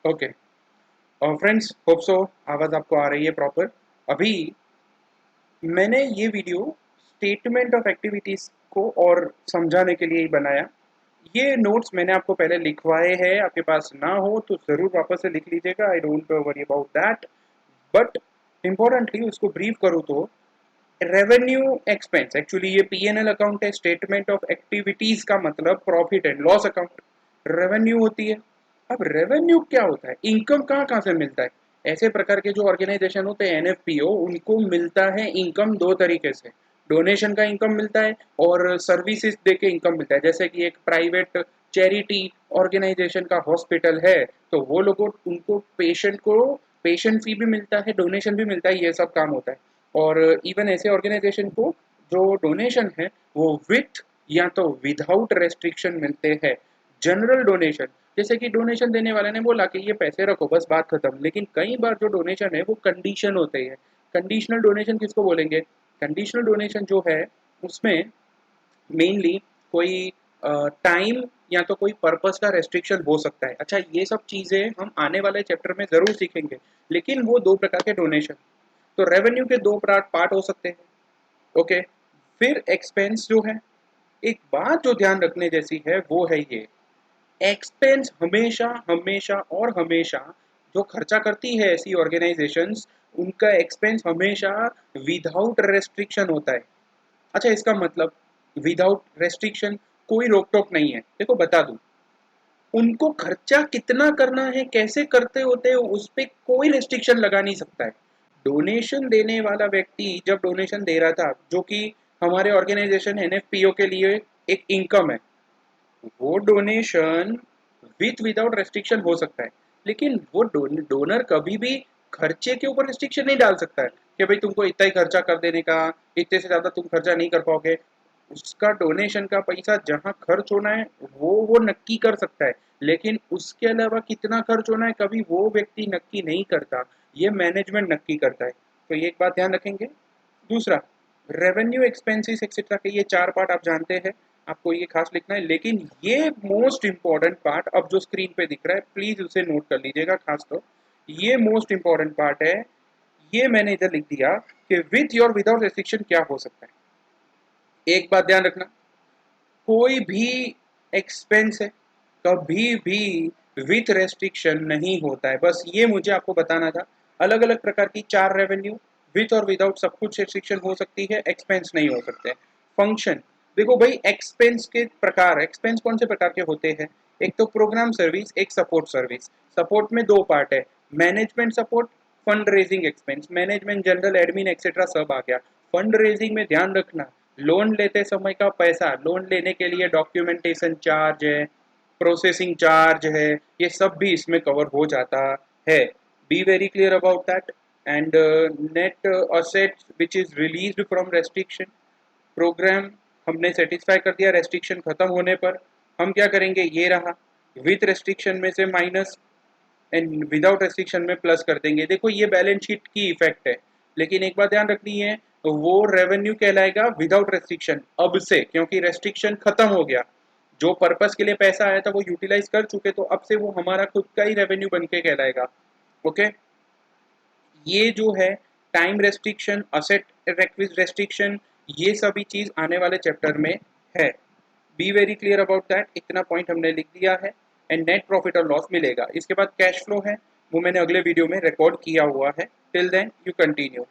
Okay friends, hope so आवाज़ आपको आ रही है प्रॉपर। अभी मैंने ये वीडियो स्टेटमेंट ऑफ एक्टिविटीज़ को और समझाने के लिए ही बनाया। ये नोट्स मैंने आपको पहले लिखवाए हैं, आपके पास ना हो तो ज़रूर वापस से लिख लीजिएगा, I don't worry about that. But importantly उसको ब्रीफ करूँ तो रेवेन्यू एक्सपेंस, एक्चुअली ये पीएनएल अकाउंट है। स्टेटमेंट ऑफ एक्टिविटीज का मतलब profit and loss account. Revenue होती है। अब रेवेन्यू क्या होता है, इनकम कहाँ कहाँ से मिलता है। ऐसे प्रकार के जो ऑर्गेनाइजेशन होते हैं एनएफपीओ, उनको मिलता है इनकम दो तरीके से। डोनेशन का इनकम मिलता है और सर्विसेज दे के इनकम मिलता है। जैसे कि एक प्राइवेट चैरिटी ऑर्गेनाइजेशन का हॉस्पिटल है, तो वो लोगों उनको पेशेंट को पेशेंट फी भी मिलता है, डोनेशन भी मिलता है, ये सब काम होता है। और इवन ऐसे ऑर्गेनाइजेशन को जो डोनेशन है वो विथ या तो विदाउट रेस्ट्रिक्शन मिलते हैं। जनरल डोनेशन, जैसे कि डोनेशन देने वाले ने बोला कि ये पैसे रखो बस बात खत्म, लेकिन कई बार जो डोनेशन है वो कंडीशन होते हैं। कंडीशनल डोनेशन किसको बोलेंगे? कंडीशनल डोनेशन जो है उसमें मेनली कोई टाइम या तो कोई पर्पस का रेस्ट्रिक्शन हो सकता है। अच्छा, ये सब चीज़ें हम आने वाले चैप्टर में ज़रूर सीखेंगे। लेकिन वो दो प्रकार के डोनेशन, तो रेवेन्यू के दो पार्ट हो सकते हैं। ओके, फिर एक्सपेंस जो है, एक बात जो ध्यान रखने जैसी है वो है ये, एक्सपेंस हमेशा हमेशा और हमेशा जो खर्चा करती है ऐसी ऑर्गेनाइजेशंस, उनका एक्सपेंस हमेशा विदाउट रेस्ट्रिक्शन होता है। अच्छा, इसका मतलब विदाउट रेस्ट्रिक्शन, कोई रोक टोक नहीं है। देखो बता दूं, उनको खर्चा कितना करना है, कैसे करते होते हैं, उस पर कोई रेस्ट्रिक्शन लगा नहीं सकता है। डोनेशन देने वाला व्यक्ति जब डोनेशन दे रहा था, जो कि हमारे ऑर्गेनाइजेशन एनएफपीओ के लिए एक इनकम है, वो डोनेशन विथ विदाउट रेस्ट्रिक्शन हो सकता है। लेकिन वो डोनर कभी भी खर्चे के ऊपर रेस्ट्रिक्शन नहीं डाल सकता है कि भाई तुमको इतना ही खर्चा कर देने का, इतने से ज़्यादा तुम खर्चा नहीं कर पाओगे। उसका डोनेशन का पैसा जहाँ खर्च होना है वो नक्की कर सकता है, लेकिन उसके अलावा कितना खर्च होना है कभी वो व्यक्ति नक्की नहीं करता, ये मैनेजमेंट नक्की करता है। तो ये एक बात ध्यान रखेंगे। दूसरा, रेवेन्यू एक्सपेंसेस एक्सेट्रा के ये चार पार्ट आप जानते हैं, आपको ये खास लिखना है। लेकिन ये मोस्ट इंपॉर्टेंट पार्ट अब जो स्क्रीन पे दिख रहा है, प्लीज उसे नोट कर लीजिएगा खास। तो ये मोस्ट इंपॉर्टेंट पार्ट है, ये मैंने इधर लिख दिया कि विथ और विदाउट रेस्ट्रिक्शन क्या हो सकता है। एक बात ध्यान रखना, कोई भी एक्सपेंस है कभी भी विथ रेस्ट्रिक्शन नहीं होता है। बस ये मुझे आपको बताना था। अलग अलग प्रकार की चार रेवेन्यू, विथ और विदाउट सब कुछ रेस्ट्रिक्शन हो सकती है, एक्सपेंस नहीं हो सकते। फंक्शन, देखो भाई एक्सपेंस के प्रकार, एक्सपेंस कौन से प्रकार के होते हैं? एक तो प्रोग्राम सर्विस, एक सपोर्ट सर्विस। सपोर्ट में दो पार्ट है, management support, fund raising expense. Management general admin etcetera सब आ गया। फंड रेजिंग में ध्यान रखना, लोन लेते समय का पैसा, लोन लेने के लिए डॉक्यूमेंटेशन चार्ज है, प्रोसेसिंग चार्ज है, ये सब भी इसमें कवर हो जाता है। Be very clear about that. And net asset which is released from restriction, program हमने सेटिस्फाई कर दिया रेस्ट्रिक्शन खत्म होने पर। हम क्या करेंगे, ये रहा, विथ रेस्ट्रिक्शन में से माइनस एंड विदाउट रेस्ट्रिक्शन में प्लस कर देंगे। देखो ये बैलेंस शीट की इफेक्ट है, लेकिन एक बात ध्यान रखनी है, वो रेवेन्यू कहलाएगा विदाउट रेस्ट्रिक्शन अब से, क्योंकि रेस्ट्रिक्शन खत्म हो गया। जो पर्पस के लिए पैसा आया था वो यूटिलाइज कर चुके, तो अब से वो हमारा खुद का ही रेवेन्यू बन के कहलाएगा। ओके, ये जो है टाइम रेस्ट्रिक्शन, असेट रेस्ट्रिक्शन, ये सभी चीज आने वाले चैप्टर में है। Be very clear about that, इतना पॉइंट हमने लिख दिया है। एंड नेट प्रॉफिट और लॉस मिलेगा। इसके बाद कैश फ्लो है, वो मैंने अगले वीडियो में रिकॉर्ड किया हुआ है। Till then you continue.